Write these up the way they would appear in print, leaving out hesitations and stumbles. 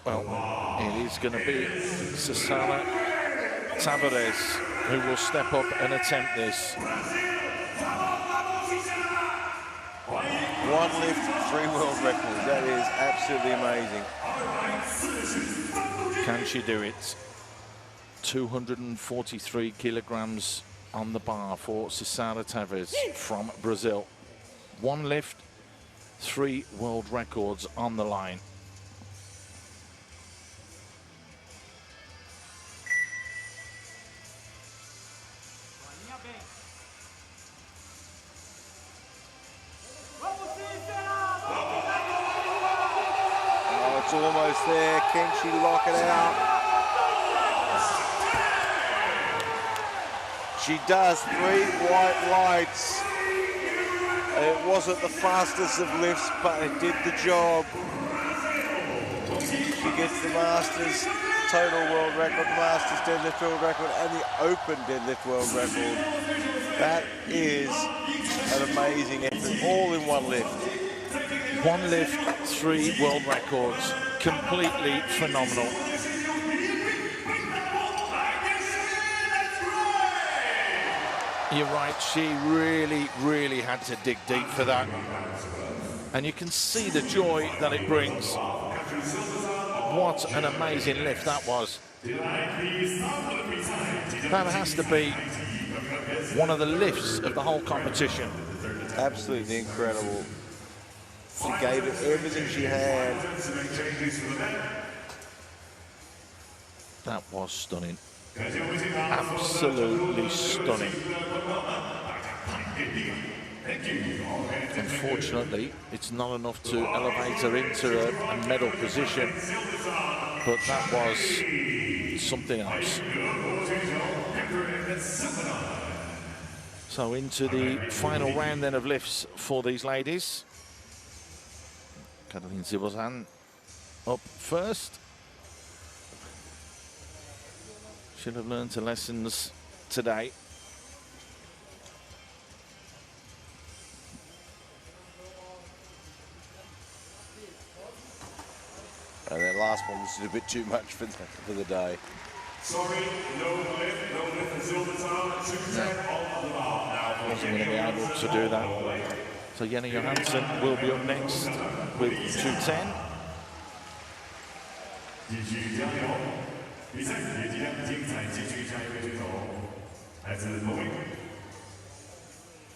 Well, it is going to be Susana Tavares who will step up and attempt this. 1 lift, 3 world records. That is absolutely amazing. Can she do it? 243 kilograms on the bar for Susana Tavares from Brazil. 1 lift, 3 world records on the line. Oh, it's almost there. Can she lock it out? She does. 3 white lights. It wasn't the fastest of lifts, but it did the job. She gets the Masters total world record, Masters deadlift world record, and the Open deadlift world record. That is an amazing effort, all in 1 lift. 1 lift, 3 world records. Completely phenomenal. You're right, she really had to dig deep for that. And you can see the joy that it brings. What an amazing lift that was. That has to be one of the lifts of the whole competition. Absolutely incredible. She gave it everything she had. That was stunning. Absolutely stunning. Unfortunately, it's not enough to elevate her into a medal position, but that was something else. So into the final round then of lifts for these ladies. Katalin Zibozan up first. Should have learned her lessons today. And that last one was a bit too much for the day. Sorry, no lift until the time. Wasn't going to be able to do that. So Jenny Johansson will be up next with 210.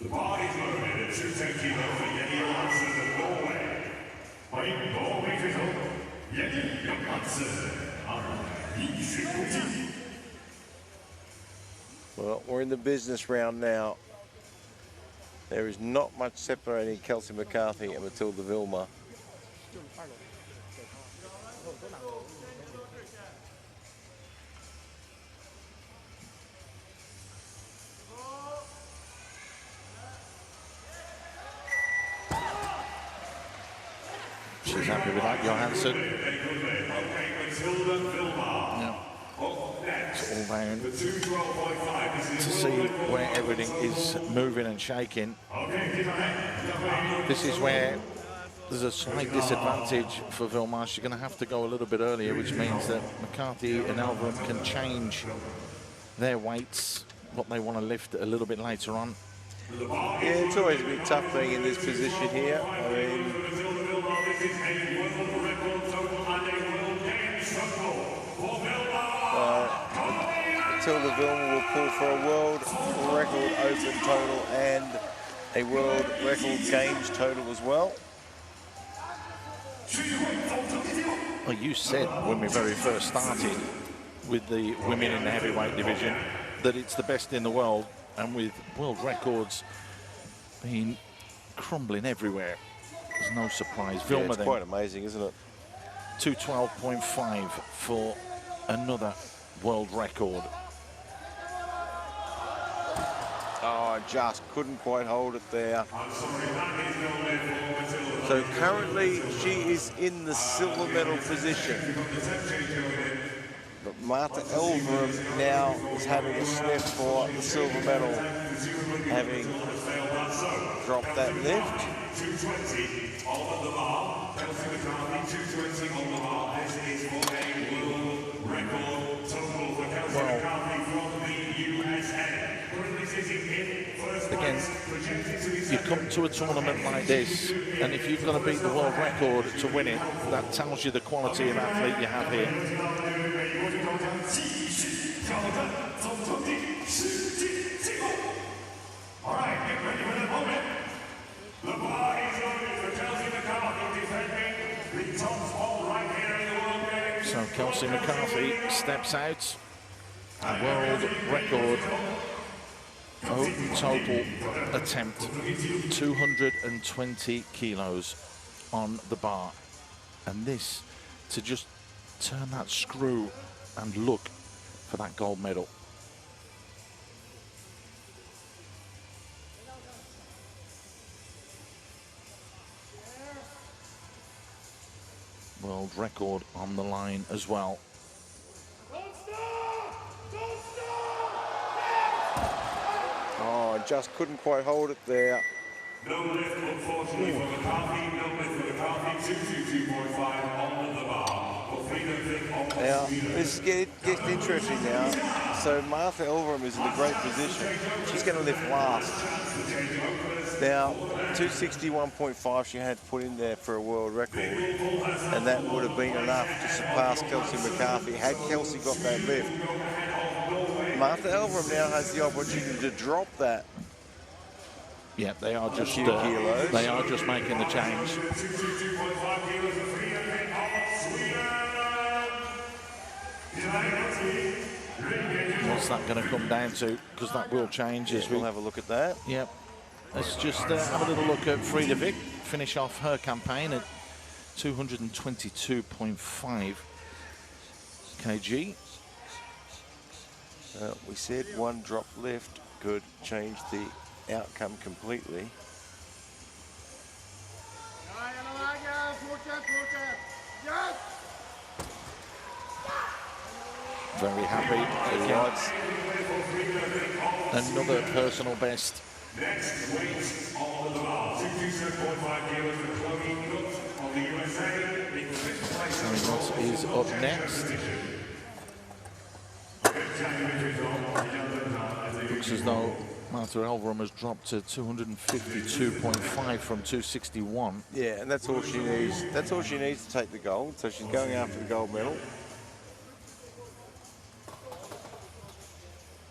The party's loaded at 210 kilo for Jenny Johansson of Norway. Jenny Johansson. Well, we're in the business round now. There is not much separating Kelsey McCarthy and Matilda Vilma. She's happy with that, Johansson. Yeah. It's all round to see where everything is moving and shaking. This is where there's a slight disadvantage for Vilma. She's going to have to go a little bit earlier, which means that McCarthy and Elverum can change their weights, what they want to lift a little bit later on. Yeah, it's always a bit tough being in this position here. I mean, Matilda Vilma will pull for a world record open total and a world record games total as well. Well, you said when we very first started with the women in the heavyweight division that it's the best in the world, and with world records being crumbling everywhere, there's no surprise. Yeah, Vilma it's then, quite amazing, isn't it? 212.5 for another world record. Oh, just couldn't quite hold it there. So currently she is in the silver medal position. But Marta Elverum now is having a sniff for the silver medal, having dropped that lift. 220 on the bar. Kelsey McCarthy, 220 on the bar. This is for come to a tournament like this, and if you've got to beat the world record to win it, that tells you the quality of athlete you have here. All right, get ready for the moment. The bar is loaded for Kelsey McCarthy defending the top spot right here in the World Games. So Kelsey McCarthy steps out. A world record open total attempt, 220 kilos on the bar. And this, to just turn that screw and look for that gold medal. World record on the line as well. Oh, just couldn't quite hold it there. No lift, unfortunately, for McCarthy. No lift for McCarthy. 222.5 on the bar. Now, this gets interesting now. So Martha Elverum is in a great position. She's going to lift last. Now, 261.5 she had put in there for a world record, and that would have been enough to surpass Kelsey McCarthy had Kelsey got that lift. Martha Elverum now has the opportunity to drop that. Yeah, they are just kilos. They are just making the change. What's that going to come down to? Because that will change as we'll have a look at that. Yep. Let's just have a little look at Frida Vick. Finish off her campaign at 222.5 kg. We said one drop lift could change the outcome completely. Very happy. Another personal best. Next weight on the bar, 227.5 kilos for Chloe Nutt of the USA. Chloe Nutt is up next. Looks as though Martha Elverum has dropped to 252.5 from 261. Yeah, and that's all she needs. That's all she needs to take the gold. So she's going after the gold medal.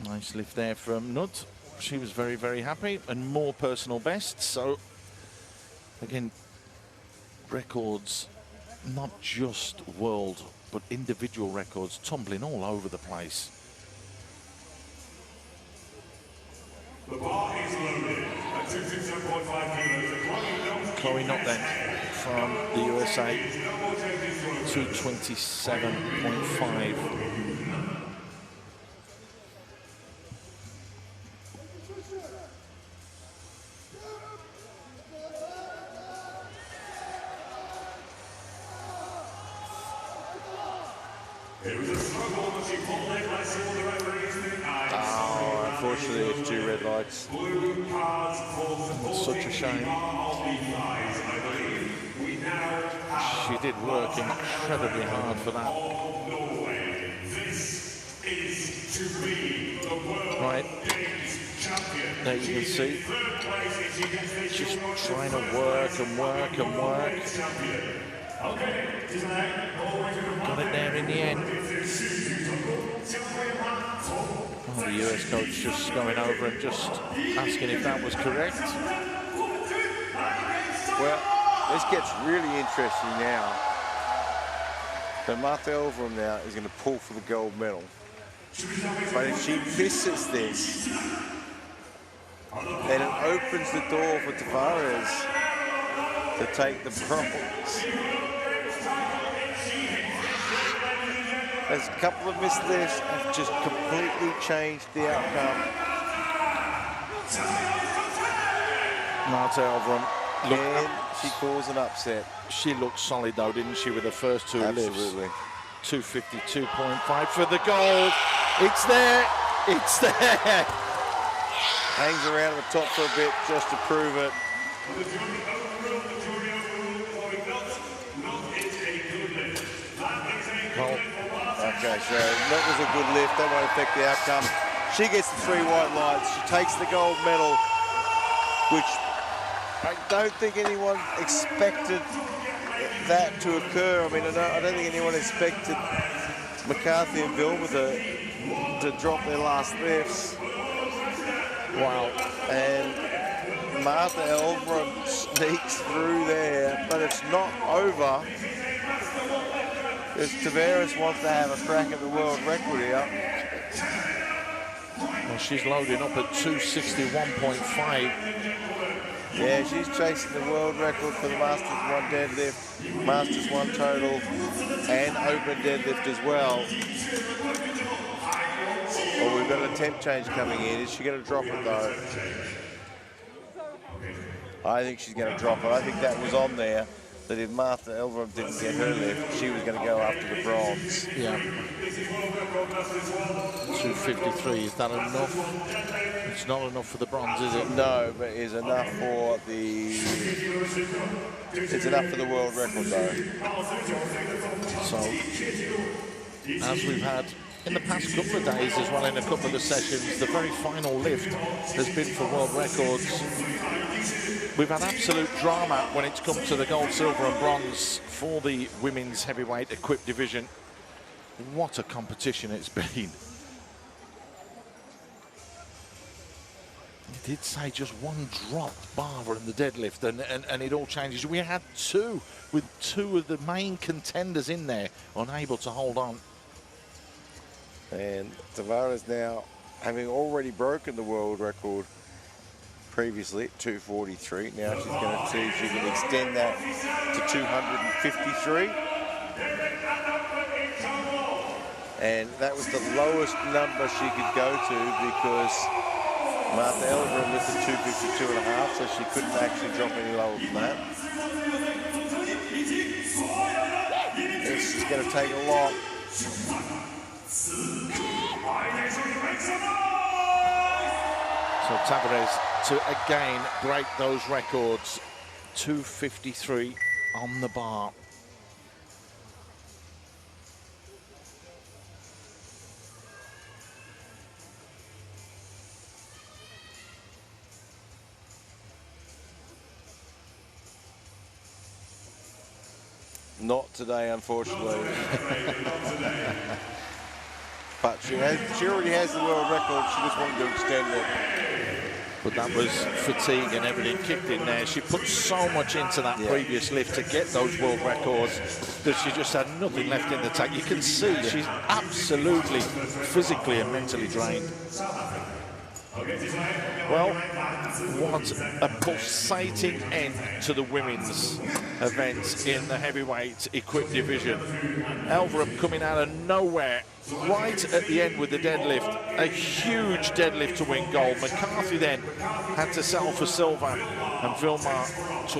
Nice lift there from Nutt. She was very, very happy, and more personal bests. So again, records, not just world, but individual records tumbling all over the place. The bar is loaded at 227.5 kilos. Chloe Nutt then from the USA, 227.5. It was a struggle, but she pulled it. I saw the referees think, oh, unfortunately, it's two red lights. Blue cards for such a shame. She did work incredibly hard for that. This is to be the World Right. Games champion. There you can see, just trying to work and work and work. Got it there in the end. Oh, the US coach just going over and just asking if that was correct. Well, this gets really interesting now. So Martha Elverum now is going to pull for the gold medal. But if she misses this, then it opens the door for Tavares to take the bronze. There's a couple of missed lifts have just completely changed the outcome. Martha Elverum, and she caused an upset. She looked solid though, didn't she, with the first two lifts? Absolutely. 252.5 for the gold. It's there. It's there. Hangs around at the top for a bit just to prove it. Well, okay, so that was a good lift. That won't affect the outcome. She gets the 3 white lights. She takes the gold medal, which I don't think anyone expected that to occur. I mean, I don't think anyone expected McCarthy and Vilma to drop their last lifts. Wow. And Martha Elverum sneaks through there, but it's not over. Because Tavares wants to have a crack at the world record here. Well, she's loading up at 261.5. Yeah, she's chasing the world record for the Masters 1 deadlift, Masters 1 total, and open deadlift as well. Well, we've got a temp change coming in. Is she going to drop it, though? I think she's going to drop it. I think that was on there, that if Martha Elverum didn't get her lift, she was going to go after the bronze. Yeah. 253, is that enough? It's not enough for the bronze, is it? No, but it's enough for the... It's enough for the world record, though. So, as we've had in the past couple of days as well, in a couple of the sessions, the very final lift has been for world records. We've had absolute drama when it's come to the gold, silver and bronze for the women's heavyweight equipped division. What a competition it's been. He did say just one drop, Barbara, in the deadlift, and it all changes. We had two, with two of the main contenders in there, unable to hold on. And Tavares now, having already broken the world record previously at 243, now she's going to see if she can extend that to 253. And that was the lowest number she could go to because Martha Elverum lifted 252.5, so she couldn't actually drop any lower than that. This is going to take a lot. So Tavares to again break those records. 253 on the bar. Not today, unfortunately. But she already has the world record. She just wanted to extend it. But that was fatigue and everything kicked in there. She put so much into that previous lift to get those world records that she just had nothing left in the tank. You can see she's absolutely physically and mentally drained. Well, what a pulsating end to the women's event in the heavyweight equipped division. Elverum coming out of nowhere right at the end with the deadlift. A huge deadlift to win gold. McCarthy then had to settle for silver, and Vilma took